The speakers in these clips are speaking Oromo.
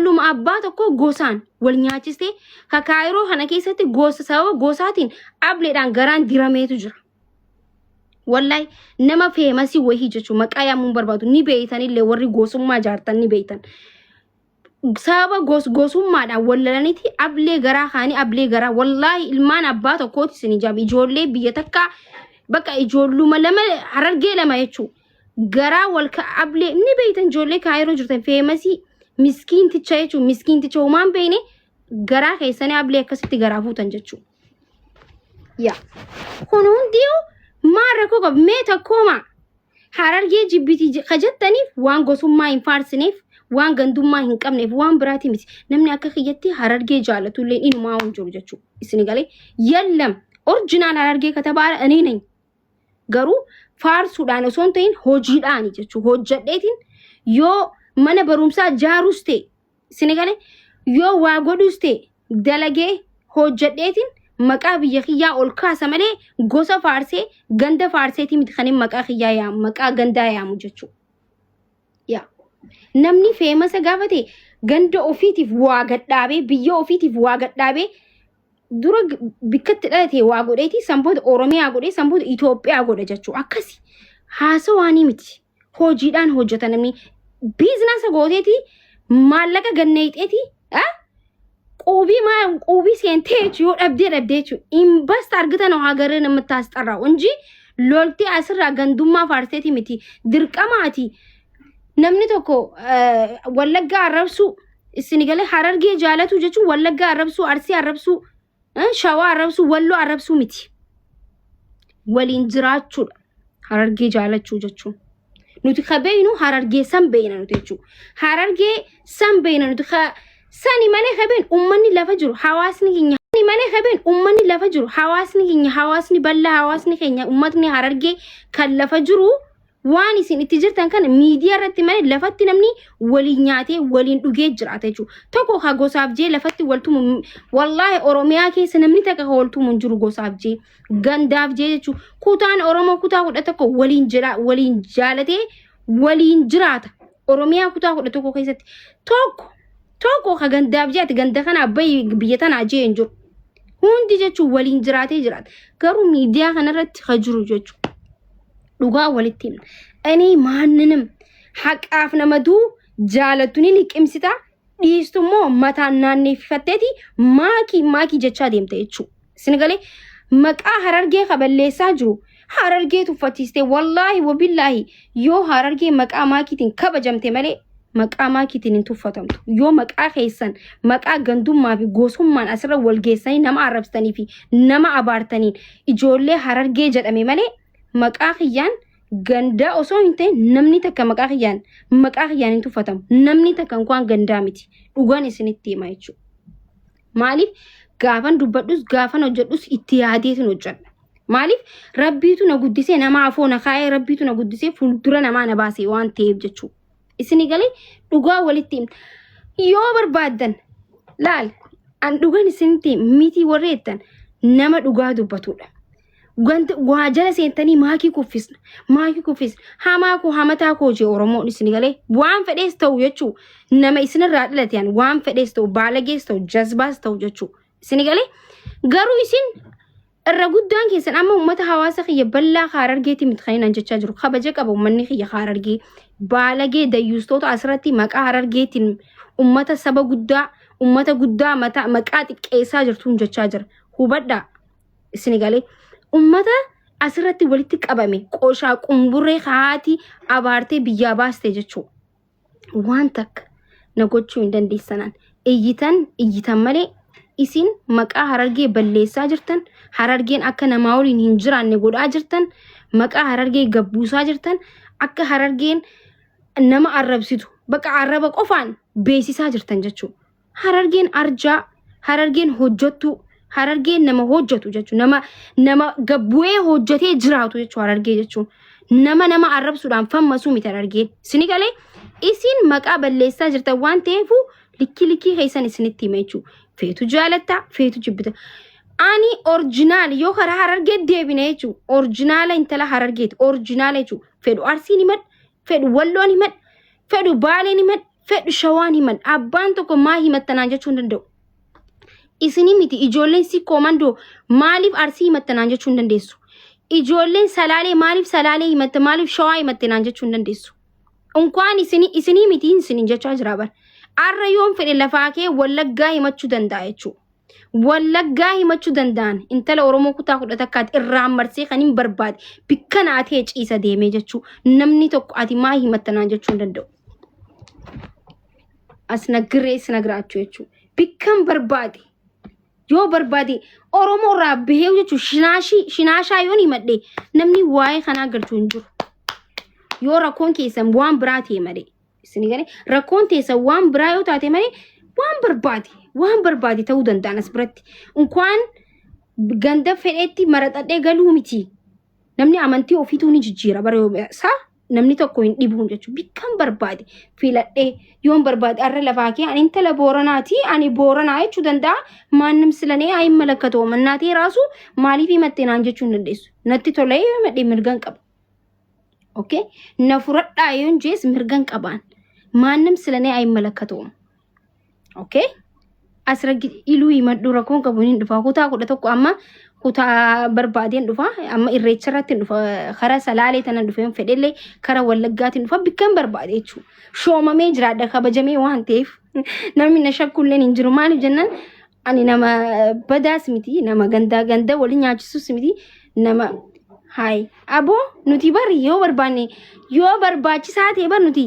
ijoolluma abbaa tokko gosaan wal nyaachiste ka kaayiroo kana keessatti gosa sababa gosaatiin ableedhaan garaan dirameetu jira. Wallahi nama feemasi wahii jechuun maqaa yaamuun barbaadu ni beeytanillee warri gosummaa jaartan ni beeytan. Sababa gosummaadhaan wallalaniiti ablee garaa kaanii ablee garaa wallahi ilmaan abbaa tokkooti isin ijaab ijoollee biyya takka bakka ijoolluma lama harargee lama jechuun garaa wal ka ablee ni beeytan ijoollee kaayiroo jirtan feemasi miskiinticha jechuun miskiinticha uumaan beeyne garaa keessanii ablee akkasitti garaa fuutan jechuun. Yaa kun hundiyuu maarra koo qab mee takkooma harargee jibbiti kajattaniif waan gosummaa hin faarsineef waan gandummaa hin qabneef waan biraati miti namni akka kiyyatti harargee jaalatullee inumaa hin jiru jechuudha. Isin galee yallam orjinaal harargee katabaara ani nani garuu faarsuudhaan osoo hin ta'in hojiidhaan jechuudha. Hojjadheetiin yoo mana barumsaa jaarus ta'e isin galee yoo waa godhus ta'e dalagee hojjadheetiin maqaa biyya kiyyaa ol kaasa malee gosa faarsee ganda faarseetii miti kan maqaa kiyyaa yaamu maqaa gandaa yaamu jechuudha. Yaa namni feemasa gaafate ganda ofiitiif waa gadhaabee biyya ofiitiif waa gadhaabee dura bikkatti dhalate waa godheeti sanboota Oromiyaa godhee sanboota Itoophiyaa godha jechuudha. Akkasi haasawaanii miti hojiidhaan hojjeta namni biizinasa gooteeti maallaqa ganneexeeti qubii seentee yoo dhabdee jechuudha. Invest argatan hagaree namatti asxarraa unji loltee asirraa gandummaa faarseeti miti dirqamaati. Namni tokko wallaggaa arrabsu isin galee harargee jaalatu jechuun wallaggaa arrabsu arsii arrabsu shawaa arrabsu walloo arrabsu miti. Waliin jiraachuudha harargee jaalachuu jechuun. Nuti kabeeynu harargee san beeyna nuti jechuudha. Harargee san beeyna nuti sani malee kabeen ummanni lafa jiru hawaasni keenya sani malee kabeen ummanni lafa jiru hawaasni keenya hawaasni bal'aa hawaasni keenya ummatni harargee kan lafa jiru waan isin itti jirtan kana miidiyaa irratti malee lafatti namni waliin nyaatee waliin dhugee jiraata jechuudha. Tokko ha gosaaf jee lafatti waltumu wallahi Oromiyaa keessa namni takka waltumu hin jiru gosaaf jee gandaaf jee jechuudha. Kutaan Oromoo kutaa kudha tokko waliin jaalatee waliin jiraata. Oromiyaa kutaa kudha tokko keessatti tokko ha gandaaf jee ati ganda kana abbayi biyya tanaa jee hin jiru. Hundi jechuun waliin jiraatee jiraata. Garuu miidiyaa kanarratti ha jiru jechuudha. Dhugaa walitti himna. Ani maanninam haqaaf namaduu jaalatuni liqimsita dhiistummoo mataan naanneeffatteeti maakii jechaa deemte jechuudha. Isin galee maqaa harargee kaballeessaa jiru harargee tuffachiiste wallahi wabillaahi yoo harargee maqaa maakiitiin kabajamte malee maqaa maakiitiin hin tuffatamtu. Yoo maqaa keessan maqaa gandummaa fi gosummaan asirra wal geessanii nama arrabsitanii fi nama abaartaniin ijoollee harargee jedhame malee maqaa kiyyaan gandaa osoo hin ta'in namni takka maqaa kiyyaan hin tuffatamu. Namni takka waan gandaa miti. Dhugaan isinitti hima jechuudha. Maaliif gaafan dubbadhus gaafan hojjedhus itti yaadeetiin hojjedha. Maaliif rabbiitu na guddisee nama afoo na kaa'ee rabbiitu na guddisee fuuldura namaa na baasee waan ta'eef jechuudha. Isin galee dhugaa walitti himna. Yoo barbaaddan laal an dhugaan isinitti miti warreettan nama dhugaa dubbatudha. Waa jala seentanii maakii kuffisna hamaa koo hamataa koo jee Oromoon isin galee waan fedhees ta'u jechuudha. Nama isinirraa dhalateen waan fedhees ta'u baalagees ta'u jazbaas ta'u jechuudha. Isin galee garuu isin irra guddaan keessan amma uummata hawaasa kiyya bal'aa harargeetii miti kan jechaa jiru. Kabaja qaba uummanni kiyya harargee baalagee dayyuustoota asirratti maqaa harargeetiin uummata saba guddaa uummata guddaa maqaa xiqqeessaa jirtuun jechaa jira. Hubadhaa isin galee ummata asirratti walitti qabame qooshaa qumburree haati abaartee biyyaa baaste jechuudha. Waan takka na gochuu hin dandeessanaan iyyitan malee isin maqaa harargee balleessaa jirtan harargeen akka namaa waliin hin jiraanne godhaa jirtan maqaa harargee gabbuusaa jirtan akka harargeen nama arrabsitu bakka arraba qofaan beesisaa jirtan jechuudha. Harargeen arjaa harargeen hojjattuu harargeen nama hojjatu jechuudha. Nama gabbu'ee hojjatee jiraatu jechuudha harargee jechuudha. Nama arrabsuudhaan fammasuu miti harargeen. Isin galee isin maqaa balleessaa jirtan waan ta'eefu likki keessan isinitti hima jechuudha. Feetu jaalattaa feetu jibbita. Ani orjinaal yoo karaa harargee deebine jechuudha. Orjinaala intala harargeeti orjinaala jechuudha. Fedhu arsiin himadha fedhu walloon himadha fedhu baaleen himadha fedhu shawaan himan abbaan tokko maa himattanaan jechuun danda'u. Isinii miti ijoolleen si komando maaliif arsii himattanaan jechuun dandeessu. Ijoolleen salaalee maaliif salaalee himatte maaliif shawaa himattanaan jechuun dandeessu. Unkwaan isinii miti isiniin jechaa jira bar. Arra yoon fedhe lafaa kee wallaggaa himachuu danda'a jechuudha. Wallaggaa himachuu danda'an intala Oromoo kutaa 10 takkaatti irraan marsee kan hin barbaade bikka naatee ciisa deemee jechuudha. Namni tokko ati maa himattanaan jechuun danda'u. As nagree nagraachuu jechuudha. Bikkan barbaade yoo barbaade Oromoo irraa bahee jechuudha. Shinaashaa yoon himadhe namni waa'ee kanaa galchuu hin jiru. Yoo rakkoon keessan waan biraa ta'e malee isin gane rakkoon teessa waan biraa yoo taate malee waan barbaade ta'uu danda'an as biratti. Unkwaan ganda fedheetti maraxadhee galuu miti. Namni amantii ofiituu ni jijjiira bara isaa namni tokko hin dhibu jechuudha. Bikkan barbaade filadhee yoon barbaade arra lafaa kee ani intala booranaati ani booranaa jechuu danda'a. Maannam silanee ayin malakkatoo mannaatee raasu maaliif himattee naan jechuu hin dandeessu. Natti tolee madhee mirgan qaba. Okay? Na furadhaa yoon jees mirgan qabaan. Maannam silanee ayin malakkatoo. Okay? Asirratti iluu himadhu rakkoon qabuun hin dhufa. Kutaa 11 amma kutaa barbaadeen dhufa. Amma irreecharratti dhufa. Kara salaalee tana dhufa. Fedhellee kara wallaggaatiin dhufa. Bikkan barbaade jechuudha. Shoomamee jiraadha kabajamee waan ta'eef. Namni na shakkulleen hin jiru. Maaliif jennaan ani nama badaas miti. Nama ganda waliin nyaachisus miti. Nama hai abo nuti bari yoo barbaanne yoo barbaachisaa ta'e bar nuti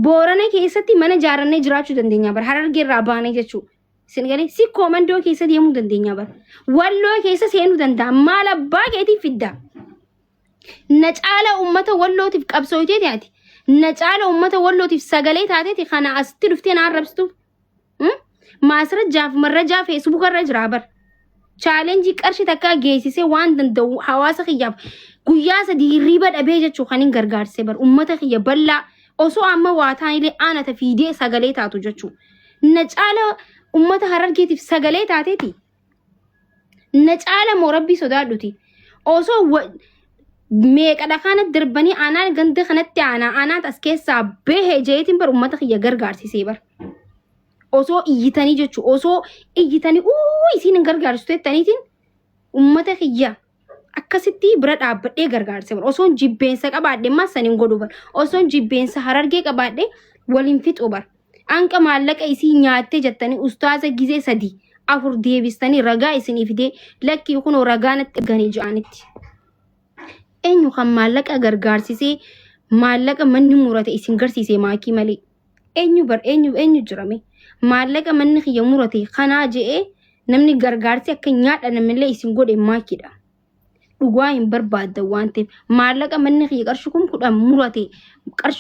Boorana keessatti mana jaarannee jiraachuu dandeenya bar Harargee irraa baanee jechuudha. Isin galee si komandoo keessa deemuu dandeenya bar Walloo keessa seenuu danda'a maal abbaa keetiif fidda. Na caala uummata Wallootiif qabsooytee taate na caala uummata Wallootiif sagalee taatee kana asitti dhuftee na arrabsitu. Maasrajjaaf marrajaa Facebook irra jira bar. Challenge qarshi takka geessisee waan danda'u hawaasa kiyyaaf guyyaa sadii riba dhabee jechuu kan hin gargaarsee bar ummata kiyya bal'aa osoo amma waa taanilee aanata fiidee sagalee taatu jechuu. Na caala ummata Harargeetiif sagalee taateeti. Na caala moo rabbii sodaadhuti. Osoo meeqa dhaqaana darbanii aanaan ganda kanatti aanaat as keessaa bahee jeetiin bar ummata kiyya gargaarsisee bar. Osoo iyyitanii jechuudha. Osoo iyyitanii isin hin gargaarsitu jettaniitiin ummata kiyya akkasitti bira dhaabbadhee gargaarse bar. Osoo jibbeensa qabaadhe maasaniin godhu bar. Osoo jibbeensa Harargee qabaadhe waliin fixu bar. Anqa maallaqa isii nyaattee jettanii ustaaza gizee 3-4 deebistanii ragaa isinii fidee lakkii kunoo ragaa natti erganii ja'anitti. Eenyu kan maallaqa gargaarsisee maallaqa manni murate isin garsiisee maakii malee. Eenyu jirame. Maallaqa manni kiyya murate kanaa je'ee namni gargaarsi akka nyaadha namillee isin godhe maakiidha. Dhugaa hin barbaadda waan ta'eef maallaqa manni kiyya qarshii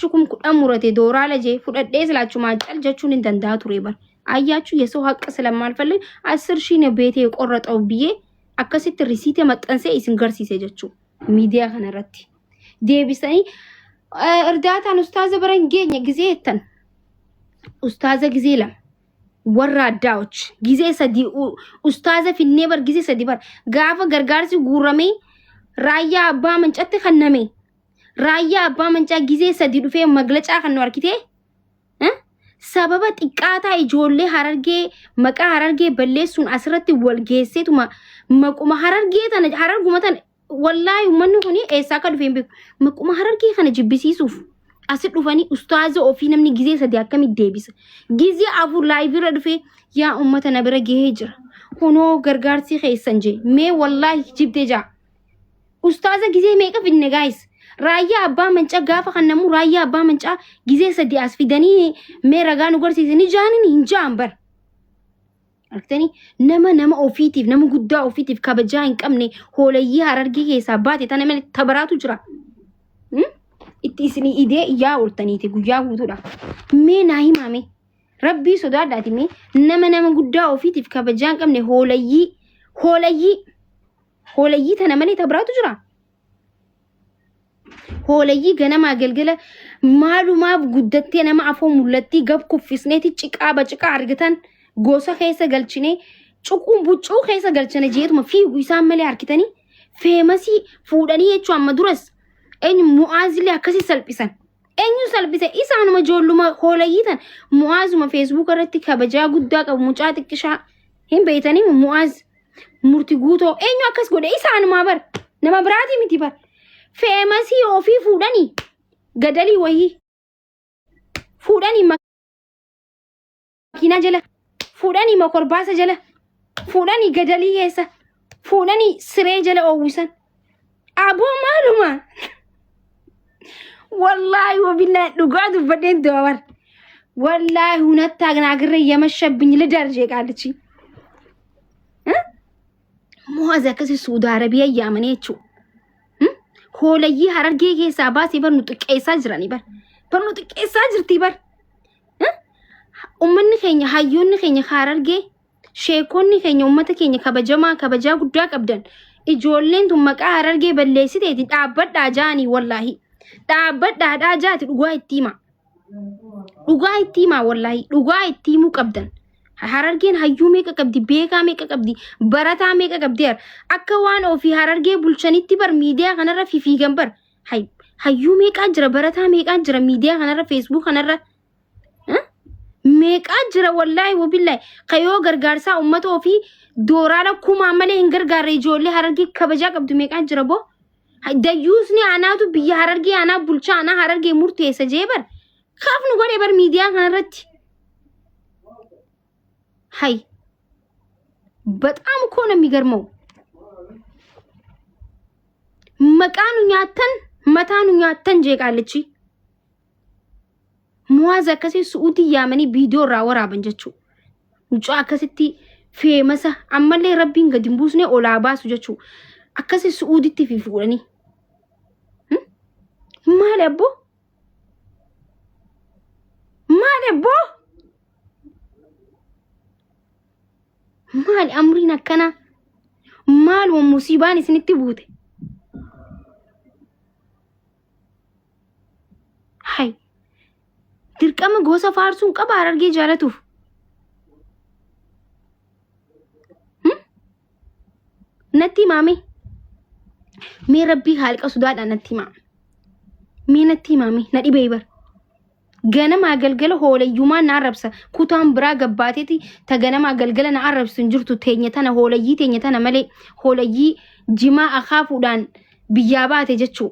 10 murate dooraala jee fudhadhee silaachumaa cal jechuun hin danda'a ture bar. Ayyaachuu yesoo haqqa silammaal falle 10,000 beetee qorraxaw biyyee akkasitti risiitee maxxansee isin garsiise jechuudha. Miidiyaa kanarratti. Deebisanii irdaataan ustaaza bira hin geenye gizee jettan. Ustaaza gizee 2. Warra addaa'uch gizee 3 ustaaza finnee bar gizee 3 bar gaafa gargaarsi guuramee raayyaa abbaa mancaatti kanname raayyaa abbaa mancaa gizee 3 dhufee maglacaa kan nu arkitee sababa xiqqaataa ijoollee Harargee maqaa Harargee balleessuun asirratti wal geesseetuma maquma Harargee tana Hararguma tana wallaahi uummanni kun eessaa akka dhufee hin beeku maquma Harargee kana jibbisiisuuf. Asit dhufanii ustaaza ofii namni gizee 3 akkamitti deebisa. Gizee 4 live irra dhufee yaa uummata na bira gahee jira. Kunoo gargaarsi keessan jee mee wallaahi jibdee jaa. Ustaaza gizee meeqa fidne guys. Raayyaa abbaa mancaa gaafa kan namu raayyaa abbaa mancaa gizee 3 as fidanii mee ragaa nu garsiisanii jaaniin hin jaan bar. Argitanii nama ofiitiif nama guddaa ofiitiif kabajaa hin qabne hooleyyii Harargee keessaa baate tana malee tabaraatu jira. Itti isinii idee iyyaa ooltaniiti guyyaa guutuudha. Mee naa himame rabbii sodaadhaati mee nama guddaa ofiitiif kabajaa hin qabne hooleyyii tana malee tabaraatu jira. Hooleyyii ganamaa galgala maalumaaf guddattee nama afoo mul'attii gab kuffisneeti ciqaa argatan gosa keessa galchine cuquun buccuu keessa galchane jeetuma fiigu isaan malee harkitanii feemasii fuudhanii jechuun amma duras eenyu mu'aazilee akkasii salphisan Eenyu salphise isaanuma ijoolluma hoolayyitan Mu'aazuma Facebook irratti kabajaa guddaa qabu mucaa xiqqishaa hin beeytanii Mu'aaz murtii guutoo eenyu akkas godhe isaanuma bar nama biraati miti bar feemasii ofii fuudhanii gadalii wayii fuudhanii makiinaa jala fuudhanii makorbaasa jala fuudhanii gadalii keessa fuudhanii siree jala oowwisan aboo maaluma wallahi wabillahi dhugaa dubbadeen dawar wallahi hunattaa gnaagirre የመሸብኝ ልደርጄ ቃልቺ Mu'aaz akkasi Suudi Arabiyaa yaamaneechu hoolayyi Harargee keessaa baasee barnu xiqqeessaa jiranii barnu xiqqeessaa jirti bar ummanni keenya hayyoonni keenya Harargee sheekonni keenya ummata keenya kabajaa guddaa qabdan ijoolleen tun maqaa Harargee balleessiteeti dhaabbadhaa jaanii wallahi dhaabbadhaa jaati dhugaa itti hima wallahi dhugaa itti himuu qabdan Harargeen hayyuu meeqa qabdi beekaa meeqa qabdi barataa meeqa qabdi akka waan ofii Harargee bulchanitti bar miidiyaa kanarra fiigan bar hayyuu meeqaa jira barataa meeqaa jira miidiyaa kanarra Facebook kanarra meeqaa jira wallahi wabillahi kayoo gargaarsaa ummata ofii dooraadha kumaa malee hin gargaarre ijoollee Harargee kabajaa qabdu meeqaa jira boo dayyuusni anaatu biyya Harargee anaa bulchaa anaa Harargee murteessa jee bar kaafnu godhe bar miidiyaa kanarratti Hai, በጣም እኮ ነው የሚገርመው መቃኑ ኛተን መታኑ ኛተን ጄቃለቺ Mu'aaz akkasi Suudi yaamanii viidiyoo irraa waraaban jechuu mucaa akkasitti feemasa ammallee rabbiin gadi hin buusne olaa baasu jechuu akkasi Suuditti fuudhanii maali abbo maal amriin akkana maal wa musiibaan isinitti buute hay dirqama gosa faarsuun qaba Harargee jaalatuuf natti maame mee rabbii haaliqa sudaadhaan natti maame mee natti maame na dhibee bar ganama galgala hooleyyumaa na arrabsa kutaan biraa gabbaateeti ta ganama galgala na arrabsin jirtu teenya tana hooleyyii teenya tana malee hooleyyii jimaa akaafuudhaan biyyaa baate jechuu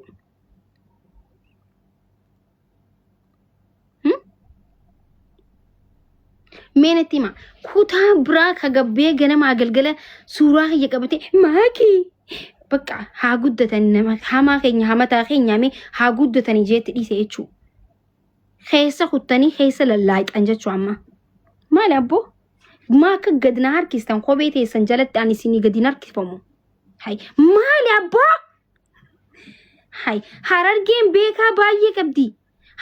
meenatti ma kutaa biraa ka gabbee ganama galgala suuraa kiyya qabate maaki bakka haa guddatan nama hamaa keenya hamataa keenya mee haa guddatanii jeetti dhiise jechuu Keessa kuttanii keessa lallaaxan jechuu amma maali abbo maa akka gadi na harkistan kophee teessan jalatti ani isinii gadi na harkifamu hay maali abbo hay Harargeen beekaa baay'ee qabdi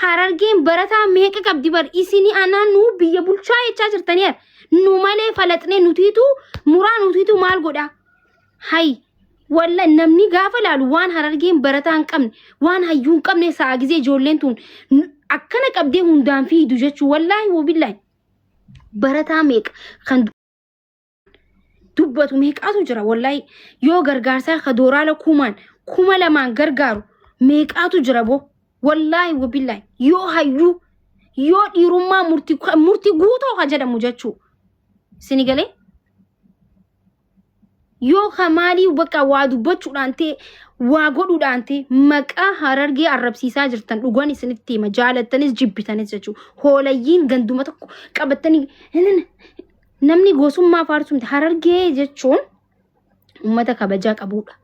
Harargeen barataa meeqa qabdi bar isinii anaa nu biyya bulchaa jechaa jirtanii nu malee falaxnee nutiitu muraa nutiitu maal godha hay walla namni gaafa laalu waan Harargeen barataa hin qabne waan hayyuu hin qabne saa gizee ijoolleen tun akkana qabdee hundaan fiidu jechuu wallahi wabillahi barataa meeqa kan dubbatu meeqaatu jira wallahi yoo gargaarsaa ka dooraala kuma lamaan gargaaru meeqaatu jira boo wallahi wabillahi yoo hayyuu yoo dhiirummaa murtii guutoo ka jedhamu jechuu sinigalee yoo kamaalii bakka waa dubbachuudhaan ta'e waa godhuudhaan ta'e maqaa Harargee arrabsiisaa jirtan dhugaan isinitti hima jaalattanis jibbitanis jechuu hoolayyiin ganduma tokko qabatanii namni gosummaa faarsumti Harargee jechuun ummata kabajaa qabuudha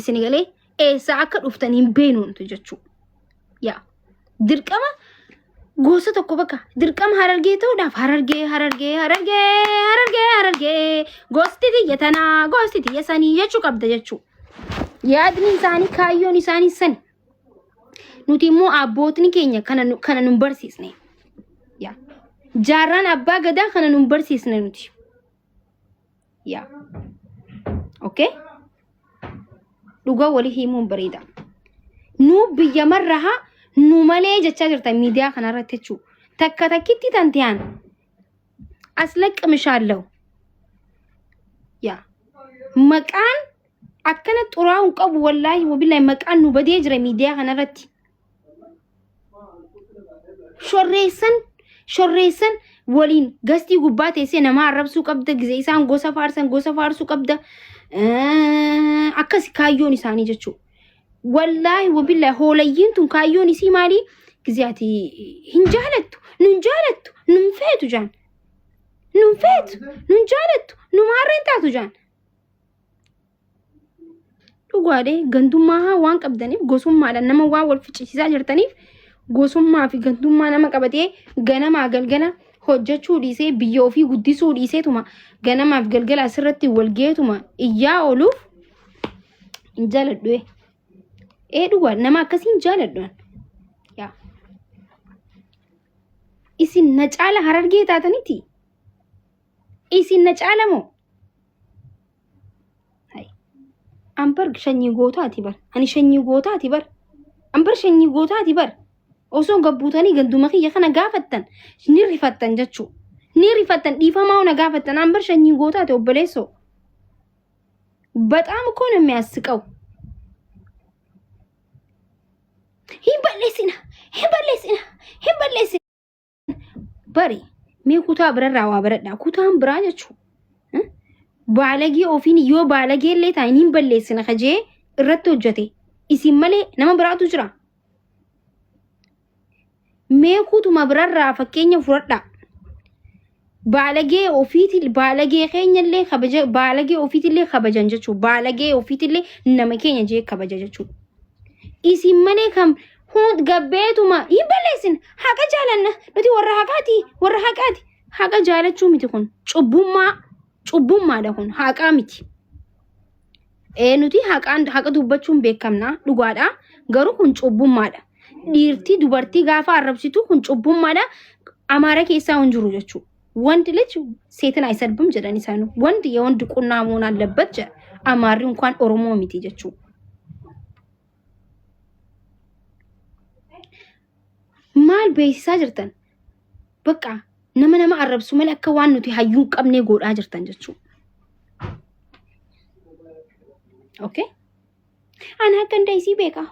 isinigalee eessa akka dhuftan hin beenuuntu jechuu yaa dirqama gosa tokko bakka dirqama Harargee ta'uudhaaf Harargee gosti tiyya tanaa gosti tiyya sanii jechuu qabda jechuu yaadni isaanii kaayyoon isaanii san nuti immoo abbootni keenya kana nun barsiisne yaa jaarraan abbaa gadaa kana nun barsiisne nuti yaa okay dhugaa walii himuun bareeda nu biyya marraha nu malee jechaa jirta miidiyaa kanarratti jechuu takka takkitti tantiyaan aslaqamishaallahu yaa maqaan akkana xuraa'uun qabu wallahi wabillahi maqaan nu badee jira miidiyaa kanarratti shorreessan waliin gastii gubbaa teessee nama arrabsuu qabda gisee isaan gosa faarsuu qabda akkas kaayyoon isaanii jechuu wallaahi wabillahi hoolayyiin tun kaayyoon isii maali gisee ati hin jaalattu nun feetu jaan nun jaalattu nu maarreen taatu jaan dhugaadhe gandummaa waan qabdaniif gosummaadhaan nama waan wal ficcisiisaa jirtaniif gosummaa fi gandummaa nama qabatee ganamaa galgala hojjechuu dhiisee biyya ofii guddisuu dhiiseetuma ganamaaf galgala asirratti walgeetuma iyyaa ooluuf hin jaaladhu dhugaa nama akkasii hin jaaladhu yaa isin na caala harargee taataniiti isin na caala moo ambar shanyii gootaati bar ani shanyii gootaati bar ambar shanyii gootaati bar osoo gabbuutanii ganduma kiyya kana gaafattan ni rifattan jechuu ni rifattan dhiifamaa ona gaafattan ambar shanyii gootaati obboleessoo በጣም እኮ ነው የሚያስቀው ሂበለሲና በሪ ሜኩታ ብረራዋ በረዳ ኩታን ብራ jechuu baalagee ofiin yoo baalagee illee taa'iniin balleessina kajee irratti hojjete isin malee nama biraatu jira meekuutuma birarraa fakkeenya fudhadha baalagee keenyallee kabaja baalagee ofiitillee kabajan jechuu baalagee ofiitillee nama keenya jee kabaja jechuu isin malee kam hund gabbeetuma hin balleessin haqa jaalanna nuti warra haqaati haqa jaalachuu miti kun cubbummaadha kun haqaa miti nuti haqa dubbachuun beekamna dhugaadha garuu kun cubbummaadha dhiirtii dubartii gaafa arrabsitu kun cubbummaadha amaara keessaa hin jiru jechuu wanti ልጅ ሴትን አይሰድብም jedhan isaan ወንድ የወንድ ቁና መሆን አለበት አማሪ እንኳን ኦሮሞ ሚቲ jechuu maal beeksisaa jirtan bakka nama arrabsu malee akka waan nuti hayyuu qabnee godhaa jirtan jechuu okay ana ganda isii beeka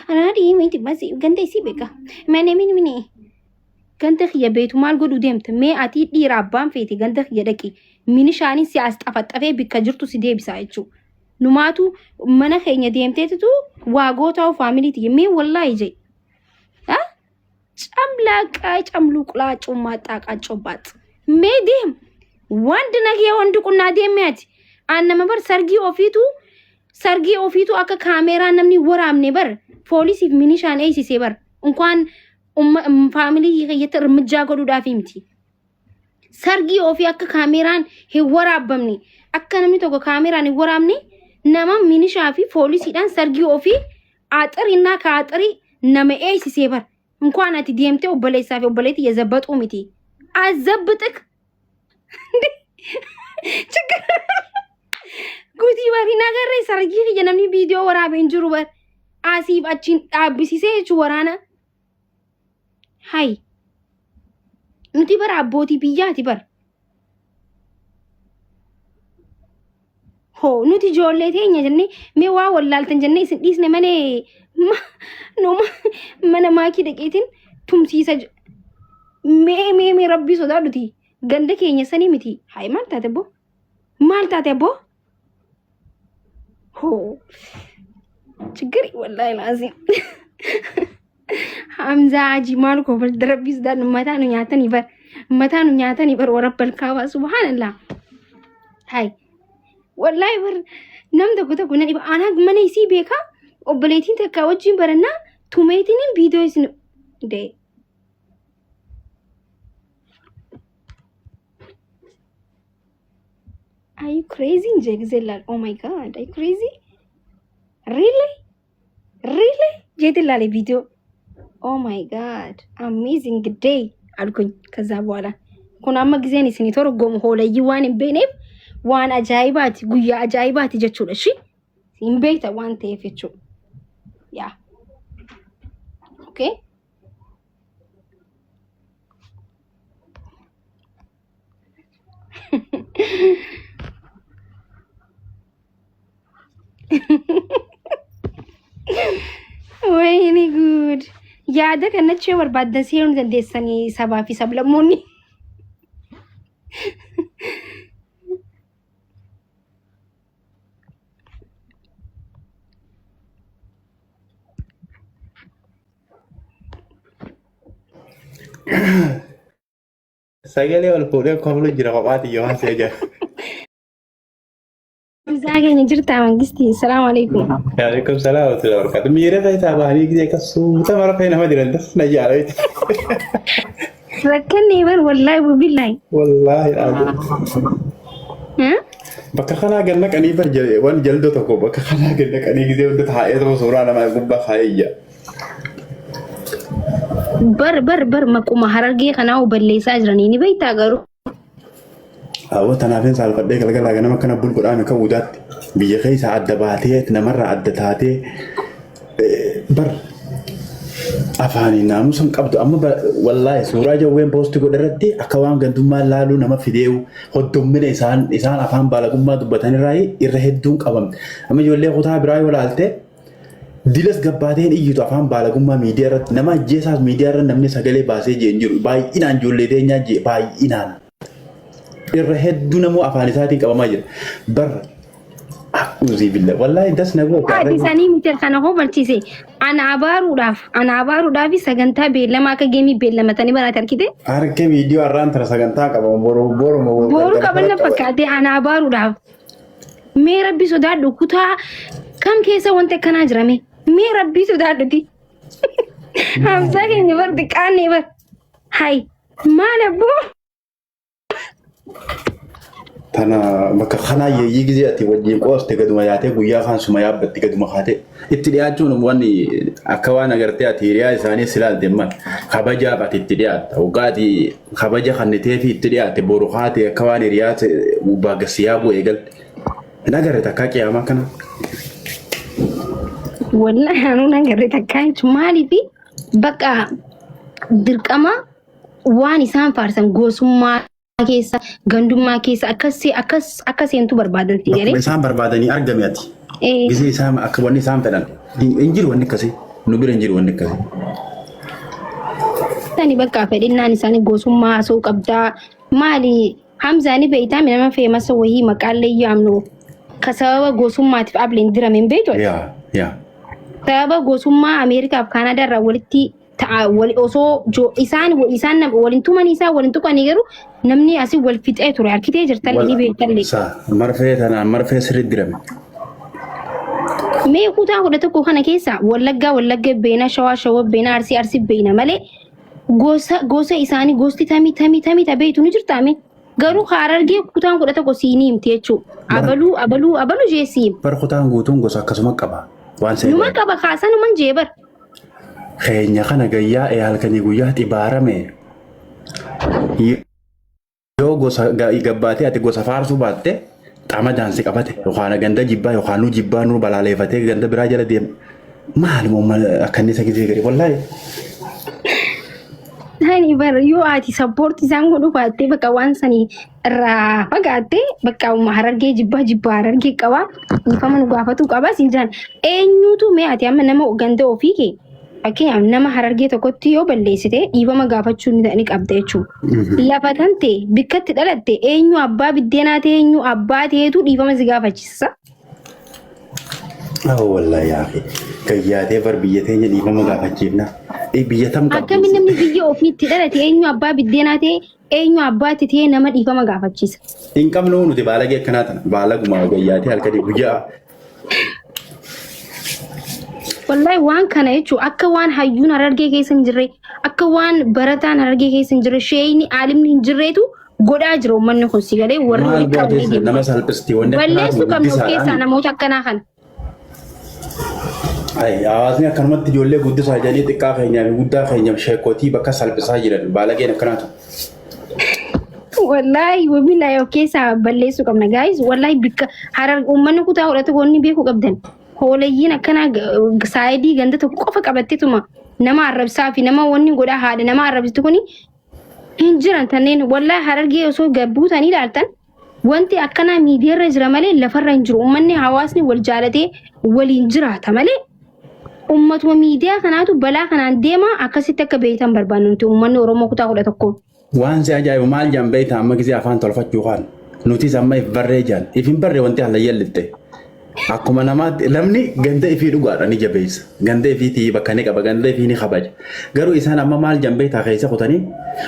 ana diimiti basi ganda isii beeka mini ganda khiyya beetu maal godhu deemte mee ati dhiira abbaan feeti ganda khiyya dhaqi mini shaanii si asxafaxafee bikka jirtu si deebisaa jechuu numaatu mana keenya deemteetu waagoota oo faamiliiti mee wallaahi jee ጨምሉቅላ ጮማጣቃጮባት ሜዲም ወንድ ነገ ወንድ ቁና ደሚያት አነመበር ሰርጊ ኦፊቱ አከ ካሜራ ነምኒ ወራምኔ በር ፖሊስ ሚኒሻን ኤሲሴ በር እንኳን ፋሚሊ እርምጃ ጎዱ ዳፊምቲ ሰርጊ ኦፊ አከ ካሜራን ሄወራበምኒ አከ ነምኒ ቶኮ ካሜራን ሄወራምኒ ነማ ሚኒሻፊ ፖሊስ ሂዳን ሰርጊ ኦፊ አጥሪና ከአጥሪ ነመ ኤሲሴ በር እንኳን አቲ ዲኤምቲ ኦበለይሳፊ ኦበለይቲ የዘበጡ ሚቲ አዘብጥክ ችግር ጉቲ ወሪ ነገር ሰርጊ የነምኒ ቪዲዮ ወራቤ እንጅሩ በር አሲብ አቺን ዳብሲሴ ወራና ሃይ ኑቲ በር አቦቲ ቢያቲ በር ሆ ኑቲ ጆሌቴኛ ጀኔ ሜዋ ወላልተን ጀኔ ስዲስነ መኔ mana maakii dhaqeetiin tumsiisa mee rabbii sodaadhuti ganda keenya sanii miti hay maal taate abbo ho ችግር ወላሂ ላዚም ሐምዛ አጂ ማልኮ በድረቢስ ዳን መታኑ ኛተን ይበር ወረበል ካባ ሱብሃንአላህ hay ወላሂ በር ነም ተኩተ ኩነኒ አና መኔ ሲ ቤካ obboleetiin takka wajjin barana tumeetinin video isin de are you crazy jegzelal oh my god are you crazy really jedelal video oh my god amazing day alkuኝ ከዛ በኋላ ኩናማ ጊዜን isin ተረጎም ሆለይ ዋን በኔም ዋን አጃይባት ጉያ አጃይባት ጀቹ እሺ ኢምቤታ ዋን ተፈቹ yeah okay wayne good yaada kanatti barbaadan seenuu dandeessanii sabaa fi sablammoonni. Sagalee wal fuudhee koomlu jira kophaati yoo haasee jira. Zaaganya jirta mangisti. Assalamu alaikum. Waalaikum salaam wa rahmatullahi wa barakatuh. Miira fayyisaa bahanii gisee akkasuma mara fayyina nama jiran das na jaalati. Rakkanni bar wallahi bubillahi. Wallahi bakka kanaa ganna qanii bar waan jaldo tokko bakka kanaa ganna qanii gisee wanta taa'ee tokko suuraa nama gubbaa faayiyya. bar maquma harargee kanaa balleessaa jiranii ni beektaa garuu. Awwa tanaafin saalfadhee galgalaa ganama kana bulgudhaan kan wudaatti biyya keessa adda baatee namarraa adda taatee bar afaanii naamusan qabdu amma wallaahi suuraa jawween poosti godharratti akka waan gandummaa laaluu nama fideewu hoddommina isaan afaan baalagummaa dubbatanirraa irra hedduun qabamte amma ijoollee kutaa biraa yoo laalte dilas gabbaateen iyyitu afaan baalagummaa miidiyaa irratti nama ajjeesaas miidiyaa irratti namni sagalee baasee jeen jiru baay'inaan ijoollee teenyaa baay'inaan irra hedduu namoo afaan isaatiin qabamaa jira bar uzi billah wallahi das nagu qaadi sanii mitir kana hobalchise ana abaaruudhaaf sagantaa beellama akka geemii beellamatanii baraate arkite arke viidiyoo arraan tara sagantaa qabamu boru qabanna fakkaate ana abaaruudhaaf mee rabbi sodaadhu kutaa kam keessa wanta akkanaa jirame mee rabbi sodaadhuti hamsaa keenya bar diqqaanne bar hay maal abboo tana bakka kanaa yeeyyii gisee ati wajjin qooste gaduma yaatee guyyaa kaan suma yaabbatti gaduma kaatee itti dhiyaachuun wanni akka waan agartee ati hiriyaa isaanii silaalte man kabajaaf ati itti dhiyaatta waggaati kabaja kannitee fi itti dhiyaatte boru kaatee akka waan hiriyaa baagasiyaa bu'ee galte hin agarre takkaa qiyaamaa kana. Wallahi anuun agarre takkaa jechuun maaliifi bakka dirqama waan isaan faarsan goosummaa keessa gandummaa keessa akka seentu barbaadan tigalee isaan barbaadanii argame ati gisee isaan akka wanni isaan fedhan hin jiru wanni akkasii nu bira hin jiru wanni akkasii tani bakka fedhinnaan isaanii goosummaa haasoo qabdaa maali hamzaani beeytaa nama feemasa wayii maqaallee yaamnu ka sababa goosummaatiif ableen diramen beeytu sababa goosummaa Ameerikaaf Kaanadaa irraa walitti osoo isaan waliin tuman isaa waliin tuqanii garuu namni asii wal fixee ture harkitee jirtan ni beektalle. Marfee tanaan marfee sirriitti dirame. Mee kutaa 11 kana keessa wallagga beena shawaa beena arsii beena malee gosa isaanii gosti tamii tabeetu ni jirtaame garuu harargee kutaan 11 siinii himti jechuudha. Abaluu jeesii. Bar kutaan guutuun gosa akkasuma qaba. Numa qaba kaasanuman jeebar. Keenya kana gayyaa halkanii guyyaa xibaarame yoo gosa gabbaatee ati gosa faarsuu baatte qaama daansi qabate yookaan ganda jibbaa yookaan jibbaa nu balaaleeffatee ganda biraa jala deema maaluma akkanisa gisee gari wallahi. Hani bar yoo ati sappoortii isaan godhu baattee bakka waan sanii irraa fagaattee bakka harargee jibbaa harargee qabaa ifama nu gaafatu qabaa siin jiran eenyutu mee ati amma nama ganda ofii kee fakkeenyaaf nama harargee tokkotti yoo balleessite dhiifama gaafachuu ni qabda jechuudha. Lafa tante bikkatti dhalatte eenyu abbaa biddeenaa ta'e eenyu abbaa ta'etu dhiifama si gaafachisa. Wallahi yaafi gayyaatee bar biyya teenya dhiifama gaafachiifna. Biyya tam qabdi. Akkamiin namni biyya ofiitti dhalate eenyu abbaa biddeenaa ta'e eenyu abbaatti ta'e nama dhiifama gaafachisa. Hin qabnu nuti baalagee akkanaa tana baalaguma gayyaatee halkanii guyyaa. Wallahi waan kana jechuun akka waan hayyuun harargee keessa hin jirre akka waan barataan harargee keessa hin jirre sheeyni aalimni hin jirreetu godhaa jira uummanni kun si galee warri walitti qabanii nama salphisti wanni balleessuu qabnu keessaa namoota akkanaa kana. Hawaasni akkanumatti ijoollee guddisaa jedhanii xiqqaa keenyaa fi guddaa keenya sheekotii bakka salphisaa jiran baalageen akkanaatu. Wallahi wabillahi yoo keessaa balleessuu qabna gaayis wallahi bikka harar uummanni kutaa godhatu wanni beekuu qabdan. Hoolayyiin akkana saayidii ganda tokko qofa qabatteetuma nama arrabsaa fi nama wanni godhaa haadha nama arrabsitu kuni hin jiran tanneen wallahi harargee osoo gabbuutanii ilaaltan wanti akkana miidiyaarra jira malee lafarra hin jiru uummanni hawaasni wal jaalatee waliin jiraata malee ummatuma miidiyaa kanaatu balaa kanaan deema akkasitti akka beeytan barbaannu nuti uummanni Oromoo kutaa 11. Waan si ajaa'ibu maal jambeeta amma gisee afaan tolfachuu kan nutis amma if barree jaan ifin barree wanti haala yellitte akkuma namaatti lamni ganda ifii dhugaadha ni jabeessa ganda ifiitii bakka ni qaba ganda ifii ni kabaja garuu isaan amma maal jambeeta keessa kutanii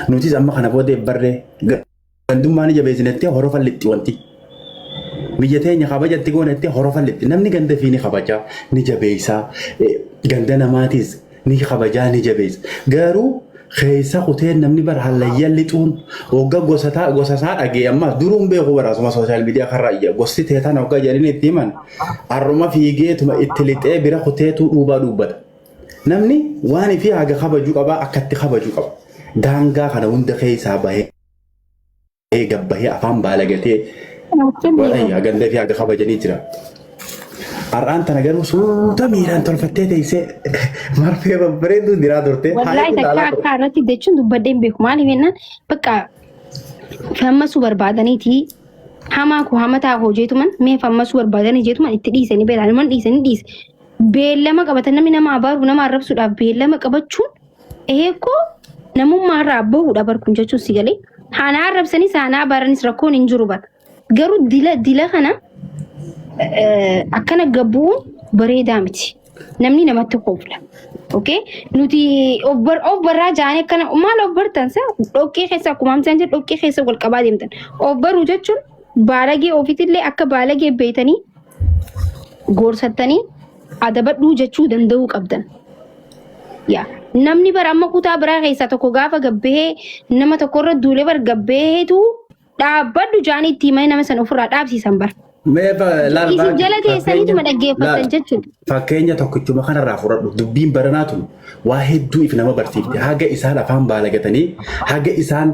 nutis amma kana booda barree gandummaa ni jabeessinetti horofan lixxi wanti biyya teenya kabajatti goonetti horofan lixxi namni ganda ifii ni kabaja ni jabeessa ganda namaatis ni kabajaa ni jabeessa garuu keessa kuteen namni bar halayyan lixuun hogga gosasaa dhagee amma duruun beeku baraasuma sooshaal miidiyaa karraa iyya gosti teetaan hogga jedhanii itti himan harruma fiigeetuma itti lixee bira kuteetu dhuubaa dhuubbata namni waan ifii haga kabajuu qabaa akkatti kabajuu qaba daangaa kana hunda keessaa bahee gabbahee afaan baalagatee ganda ifii haga kabajanii jira. Araan tana garuu suuta miiraan tolfattee teessee marfee babbareedu diraa turte. Wallahi takka akka irratti jechuun dubbadeen beeku maali jennaan bakka fammasuu barbaadaniiti hamaa koo hamataa koo jeetuman mee fammasuu barbaadanii jeetuman itti dhiisanii beelaan man dhiisanii beellama qabatan namni nama abaaru nama arrabsuudhaaf beellama qabachuun eekoo namummaa irraa bahuudha barkuun jechuun si galee haanaa arrabsanis haanaa abaaranis rakkoon hin jiru bara garuu dila kana akkana gabbuun bareedaa miti namni namatti qofla okay nuti of barraa jaanii akkana maal of bartan sa dhoqqee keessa akkuma amsaan jedhu dhoqqee keessa wal qabaa deemtan of baruu jechuun baalagee ofiitillee akka baalagee beeytanii gorsattanii adabadhuu jechuu danda'uu qabdan yaa namni bara amma kutaa biraa keessa tokko gaafa gabbee nama tokko irra duulee bar gabbeetu dhaabbadhu jaanii itti himee nama san ofirraa dhaabsiisan bara. Meefa laal jala teessaniitu madhaggeeffatan jechuudha. Fakkeenya tokkichuma kanarraa fudhadhu dubbiin baranaatu waa hedduu if nama barsiifte haga isaan afaan baalagatanii haga isaan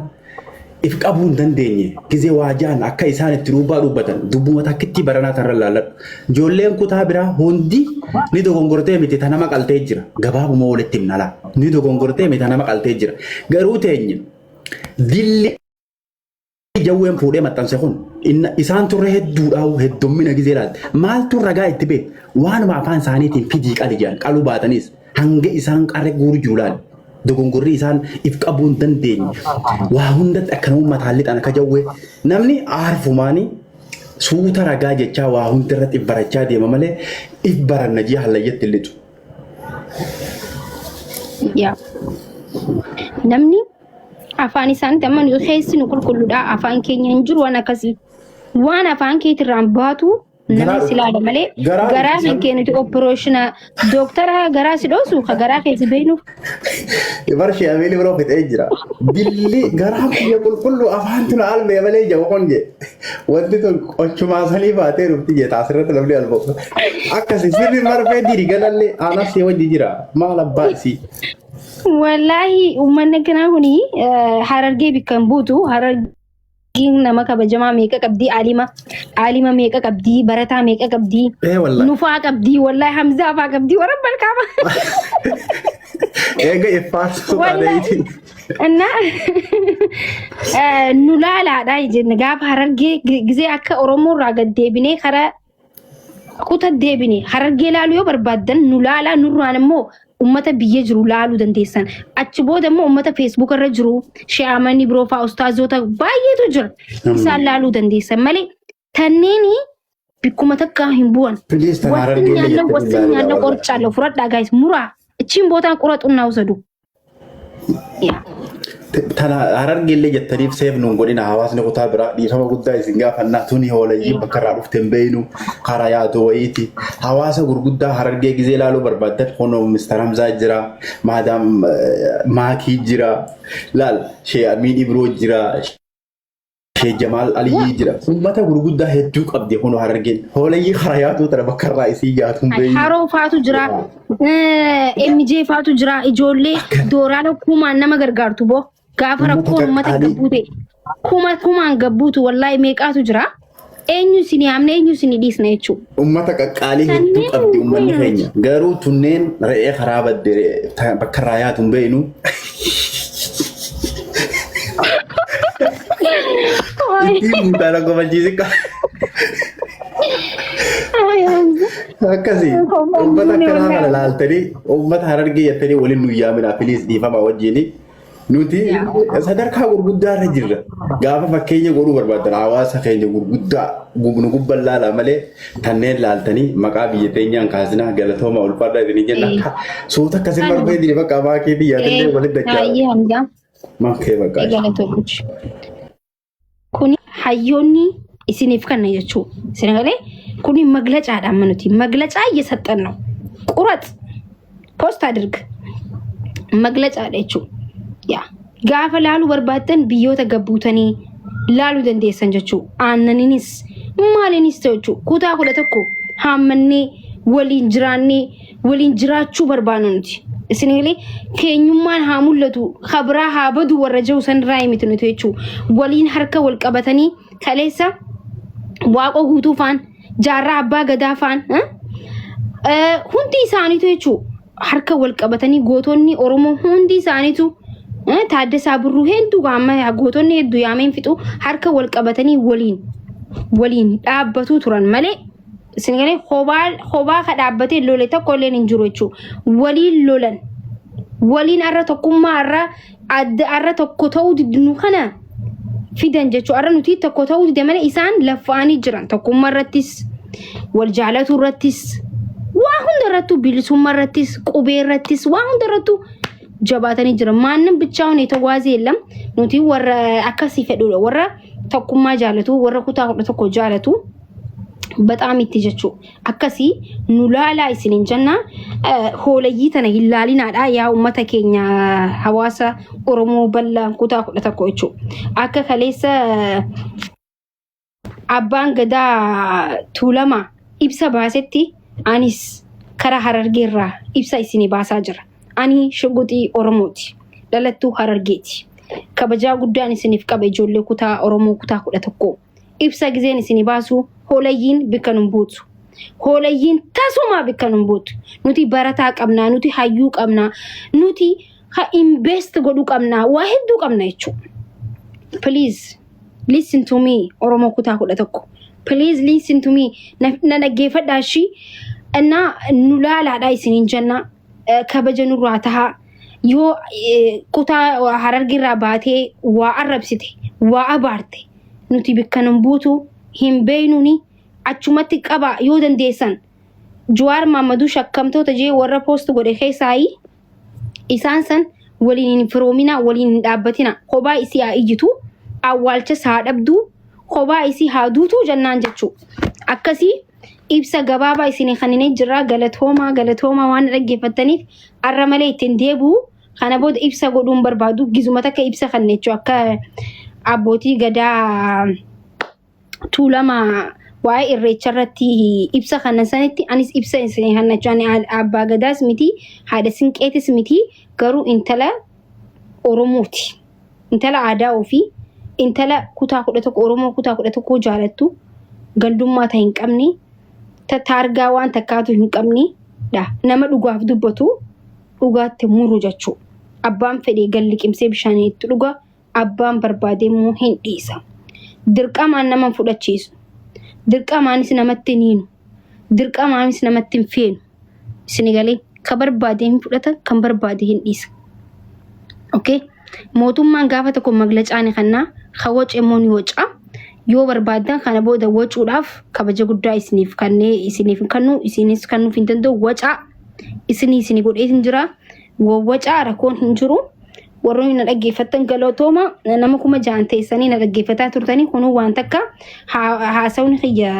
if qabuu hin dandeenye gizee waajaan akka isaan itti dhuubaa dhuubbatan dubbuma takkitti baranaatan irra laalladhu. Ijoolleen kutaa biraa hundi ni dogongortee miti ta nama qaltee jira gabaabuma walitti himnala ni dogongortee miti ta nama qaltee jira garuu teenya dilli jawween fuudhee maxxanse kun isaan turre hedduudhaa'u heddummina gizee laalte maaltu ragaa itti bee waanuma afaan isaaniitiin fidii qalijaan qaluu baatanis hanga isaan qarre guurjuu laal dogongorri isaan if qabuu hin dandeenye waa hundatti akkanuma mataan lixan akka jawwee namni aarfumaanii suuta ragaa jechaa waa hundi irratti if barachaa deema malee if baranna jii hallayyatti lixu. Namni afaan isaaniitti amma nuti keessi nu qulqulluudha afaan keenya hin jiru waan akkasii waan afaan keetirraan baatu namni silaala malee garaa kan keenyatti opereeshina dooktara garaa si dhoosu ka garaa keessi beeknuuf. Barshee ameeli biroo fixee jira dilli garaa biyya qulqullu afaan tuna almee malee jabu konje wanti tun qochumaa sanii baatee dhufti jee taasirratti namni alboo akkasii sirri marfee diri galallee aanas wajji jira maal abbaa isii. Wallahi uummanni kanaa kuni harargee bikkan buutu harargeen nama kabajamaa meeqa qabdi alima meeqa qabdi barataa meeqa qabdi nufaa qabdi wallahi hamzaa faa qabdi warra balkaama. Eega iffaatu baadheeti. Anna nu laalaadha jenna gaafa harargee gizee akka Oromoo irraa gad deebinee karaa kutaa deebinee harargee laaluu yoo barbaaddan nu laalaa nurraan immoo ummata biyya jiru laaluu dandeessan achi booda immoo ummata Facebook irra jiru shaamanii biroo fa'aa ustaazota baay'eetu jira isaan laaluu dandeessan malee tanneeni bikkuma takka hin bu'an wasin nyaalla qorcaallee fudhadhaa gaayis muraa achiin bootaan qoraxunnaa usadu. Tana harargeellee jettaniif seef nuun godhina hawaasni kutaa biraa dhiifama guddaa isin gaafannaa tuni hoolayyii bakka irraa dhufte hin beeynu karaa yaaduu wayiiti hawaasa gurguddaa harargee gizee laaluu barbaaddan kunoo Mr. Hamzaa jira maadaam Maakii jira laal Shee Amiin Ibroo jira Shee Jamaal Aliyyi jira uummata gurguddaa hedduu qabdi kunoo harargeen hoolayyii karaa yaaduu tana bakka irraa isii yaaduu hin beeynu. Haroo faatu jira MJ faatu jira ijoollee dooraala kumaan nama gargaartu boo. Gaafa rakkoo uummata gabbuute kumaan gabbuutu wallahi meeqaatu jira eenyu isin yaamne eenyu isin dhiisna jechuudha. Uummata qaqqaalii hedduu qabdi uummanni keenya garuu tunneen re'ee karaa baddee bakka irraa yaatu hin beeynu. Ittiin mutaala gomalchiisi qaba. akkasi ummata akkanaa kana laaltanii ummata harargee jettanii waliin nu yaamina filiis dhiifama wajjini nuti sadarkaa gurguddaa irra jirra gaafa fakkeenya godhuu barbaadan hawaasa keenya gurguddaa gubnu gubban laala malee tanneen laaltanii maqaa biyya teenyaan kaasina galatooma ulfaadhaa isinii jenna suuta akkasii barbaadini bakka maakeetii yaadannee walitti dachaa maakee bakka galatoomuchi kuni hayyoonni isiniif kana jechuu isin galee kuni maglacaadhaan manuti maglacaa እየሰጠን ነው ቁረጥ ፖስት አድርግ maglacaadha jechuu ያ gaafa laalu barbaaddan biyyoota gabbuutanii laaluu dandeessan jechuu aannaninis maalinis jechuu kutaa kudha tokko hammannee waliin jiraannee waliin jiraachuu barbaannu nuti isin galee keenyummaan haa mul'atu khabraa haa badu warra jiru san irraa himtu nuti jechuu waliin harka wal qabatanii kaleessa waaqoo guutuu faan jaarraa abbaa gadaa faan hundi isaaniitu jechuu harka wal qabatanii gootonni oromoo hundi isaaniitu taaddasaa birruu hedduu gaama gootonni hedduu yaameen fixu harka wal qabatanii waliin dhaabbatu turan malee isin galee hobaa ka dhaabbatee lole tokko illee hin jiru jechuu waliin lolan waliin arra tokkummaa arra tokko ta'uu didnu kana fidan jechuu arra nuti tokko ta'uu dide malee isaan lafaanii jiran tokkummaa irrattis wal jaalatu irrattis waa hunda irrattu bilisummaa irrattis qubee irrattis waa hunda irrattu jabaatanii jiran maannan bichaa'uun የተዋዜ የለም nuti warra akkasii fedhudha warra tokkummaa jaalatu warra kutaa kudha tokko jaalatu በጣም ይትጀቹ አከሲ ኑላላ isinin jenna hoolayii tana hilaalinaadha yaa ummata keenya hawaasa oromoo balla kutaa kudha tokko jechu akka kaleessa abbaan gadaa tuulama ibsa baasetti anis kara harargeerraa ibsa isini baasaa jira ani shuguxii oromooti dhalattuu harargeeti kabajaa guddaan isiniif qabe ijoollee kutaa oromoo kutaa kudha tokko ibsa gizeen isini baasu hoolayyiin bikkanum buutu hoolayyiin tasuma bikkanum buutu nuti barataa qabnaa nuti hayyuu qabnaa nuti ha invest godhu qabnaa waa hedduu qabna jechuu please listen to me oromoo kutaa kudha tokko please listen to me na dhaggeeffadhaa shi እና ኑላላadha isinin jenna kabaja nurraa taha yoo kutaa harargeerraa baatee waa arrabsite waa abaarte nuti bikkanum buutu hin beeynuni achumatti qaba yoo dandeessan Jawaar Maammaduu shakkamtoota jee warra post godhe keessaayi isaan san waliin firoomina waliin dhaabbatina kophaa isii haa ijjitu awwaalcha saa dhabdu kophaa isii haa duutu jennaan jechuu akkasii ibsa gabaabaa isin kanine jira galatooma waan dhaggeeffataniif arra malee ittiin deebu kana booda ibsa godhuun barbaadu gizuma takka ibsa kanneechuu akka abbootii gadaa tuulama waa'ee irreecha irratti ibsa kana sanitti anis ibsa isin kannachuu ani abbaa gadaas miti haadha sinqeetis miti garuu intala oromooti intala aadaa ofii intala kutaa kudha tokko oromoo kutaa kudha tokko jaalattu gandummaa ta'e hin qabne taargaa waan takkaatu hin qabne dha nama dhugaaf dubbatu dhugaatti muru jechuu abbaan fedhee galliqimsee bishaaniitti dhuga abbaan barbaadee immoo hin dhiisa dirqamaan nama fudhachiisu dirqamaanis namatti niinu dirqamaanis namatti hin feenu isin galee ka barbaadee hin fudhata kan barbaadee hin dhiisa okay mootummaan gaafa tokko maglacaani kannaa kawoce mooni woca yoo barbaadan kana booda wocuudhaaf kabaja guddaa isiniif kannee isiniif kannu isinis kannuuf hin danda'u woca isini godhee hin jira woca rakoon hin jiru warroonni na dhaggeeffatan galatooma nama kuma jaan teessanii na dhaggeeffataa turtanii kunuu waan takka haasawni xiyya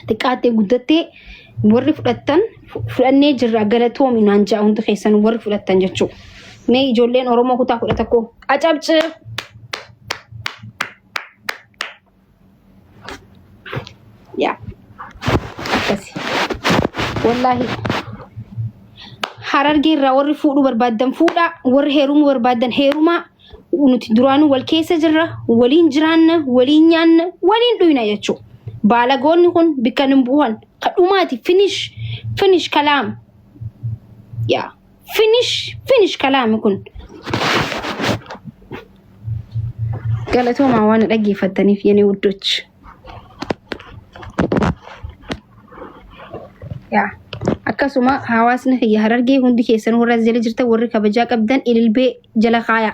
xiqqaattee guddattee warri fudhannee jirra galatoomi naan ja'a hundi keessan warri fudhattan jechuudha. Mee ijoolleen Oromoo kutaa kudha tokko acabci. Ya. Akkasi. Wallaahi. Harargeerraa warri fuudhuu barbaadan fuudha warri heerumuu barbaadan heerumaa nuti duraanuu wal keessa jirra waliin jiraanna waliin nyaanna waliin dhuyna jechuudha. Baalagoonni kun bikkan hin bu'an kadhumaati finish kalaam yaa finish kalaami kun galatoomaa waan dhaggeeffataniif yenee wuddochi. yaa akkasuma hawaasni xiyya harargee hundi keessan warra jala jirta warri kabajaa qabdan ililbee jala kaaya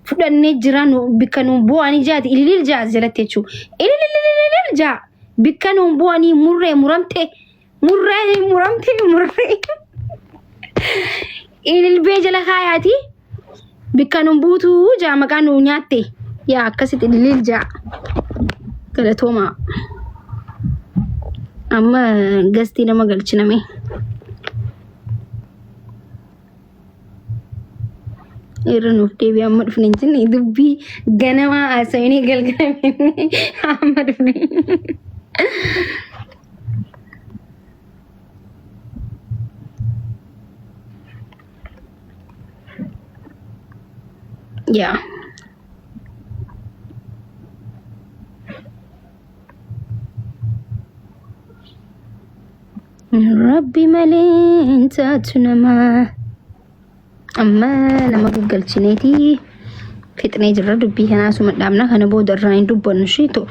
fudhannee jiran bikka nuun bu'anii jaati ilil jaa jalatti jechuu ilil jaa bikka nuun bu'anii murree muramte ililbee jala kaayaati bikka nuun buutuu jaa maqaa nuun nyaatte yaa akkasitti ilil jaa galatooma amma gastii nama galchiname irra nuuf deebi'ee amma dhufne hin jenne dubbii ganamaa haasawinii galgalame amma dhufne yaa Rabbi malee taatu namaa amma nama gaggalchineeti fixnee jirra dubbii kanaa suma dhaabna kana booda irraa hin dubbannu shiito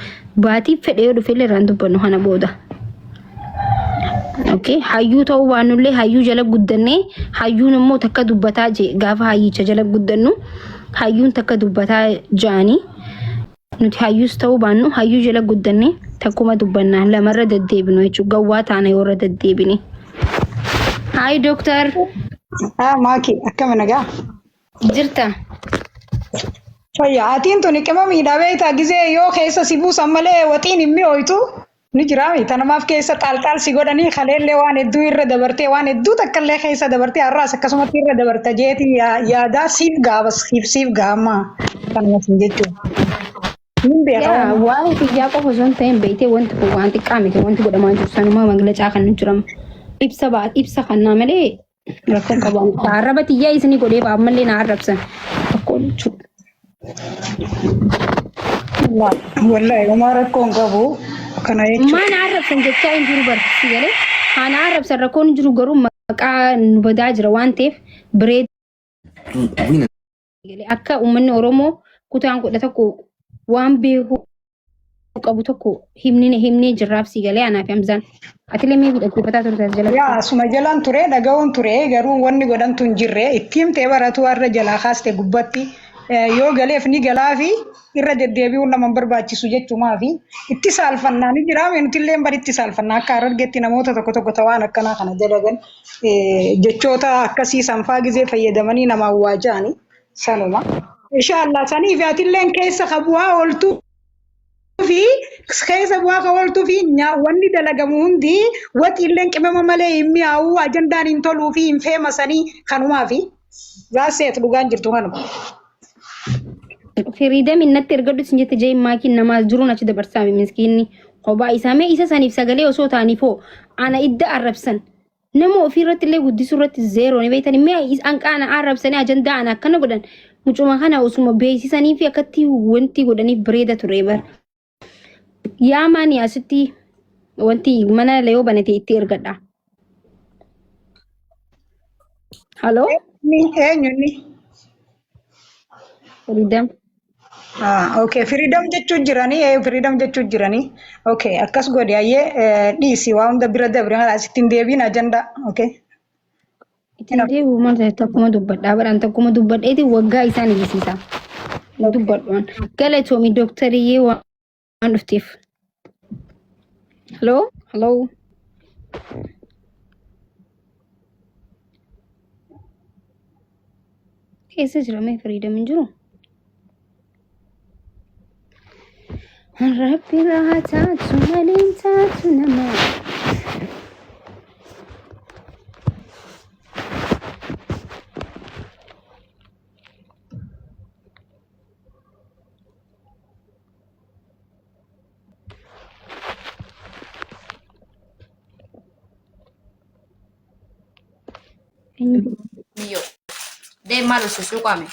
baatiif fedhe yoo dhufe irraa hin dubbannu kana booda okay hayyuu ta'uu baannullee hayyuu jala guddannee hayyuun immoo takka dubbataa je gaafa hayyicha jala guddannu hayyuun takka dubbataa jaanii nuti hayyuus ta'uu baannu hayyuu jala guddannee takkuma dubbannaa lamarra deddeebinu jechuudha gawwaa taana yoo irra deddeebine. Hi doctor. Maaki akkam nagaa jirta? Fayyaa atiin tuni qima miidhagee taa gizee yoo keessa si buusan malee waxiin hin mi'ooytu ni jiraami tanamaaf keessa xaalxaal si godhanii kaleellee waan hedduu irra dabartee waan hedduu takkaallee keessa dabartee har'aas akkasumatti irra dabarta jeeti yaadaa siif gaabas siif gaama kanuma sin jechuudha. Yaa waan xiyyaa qofa osoo hin ta'in beektee wanti kun waan xiqqaa miti wanti godhamaa jiru sanuma maglacaa kan jiramu ibsa kannaa malee rakkoon qabu arraba xiyyaa isinii godhee ba'a ammallee na arrabsan rakkoon jechuudha. Wallahi uma rakkoon qabu kana jechuudha. Maan arrabsan jechaa hin jiru barsiisi galee haan arrabsan rakkoon jiru garuu maqaa nu badaa jira waan ta'eef bireed akka uummanni Oromoo kutaan kudha tokko waan beeku qabu tokko himnee jirraabsi galee anaaf Hamzaan atilee mee fudhachuufataa turte jala yaa suma jalaan ture dhaga'uun ture garuu wanni godhantu hin jirre ittiin ta'e baratu warra jalaa kaaste gubbatti yoo galeef ni galaa fi irra deddeebi'uun nama barbaachisu jechuumaa fi itti saalfannaa ni jira nutillee baritti saalfannaa akka argetti namoota tokko waan akkanaa kana dalagan jechoota akkasii sanfaa gizee fayyadamanii nama waajani sanuma inshallah sanii fi atilleen keessa qabu'aa ooltu fi keessa bu'aa qabaltu fi wanni dalagamu hundi waxiilleen qimama malee hin mi'aawu ajandaan hin toluu fi hin feemasanii kanumaa fi zaaseet dhugaan jirtu kanuma. Firiidam innatti ergadhu sin jette jee maakiin namaa jiruun achi dabarsaame miskiinni kophaa isaa mee isa saniif sagalee osoo ta'aniifoo ana idda arrabsan nama ofiirratti illee guddisuu irratti zeeroo ni beektan mee anqaana arrabsanii ajandaa ana akkana godhan mucuma kana osuma beeksisanii fi akkatti wanti godhaniif bareeda ture bara. Yaa maani asitti wanti mana layoo banate itti ergadha. Hello? Eenyuuni? Firiidam. Okay, freedom jechuun jiranii. Okay, akkas godhe ayyee dhiisi waa hunda bira dabre asittiin deebiin ajandaa. Okay. Ittiin deebi'u maal takkuma dubbadhaa baraan takkuma dubbadheeti waggaa isaan eegisiisa. Dubbadhuun galatoomi doktariyyee waan dhufteef. Hello? Hello? Keessa jira mee firiidam hin jiru? Rabbi rahaa taatu malee taatu namaa. Io. De malo su su qua me.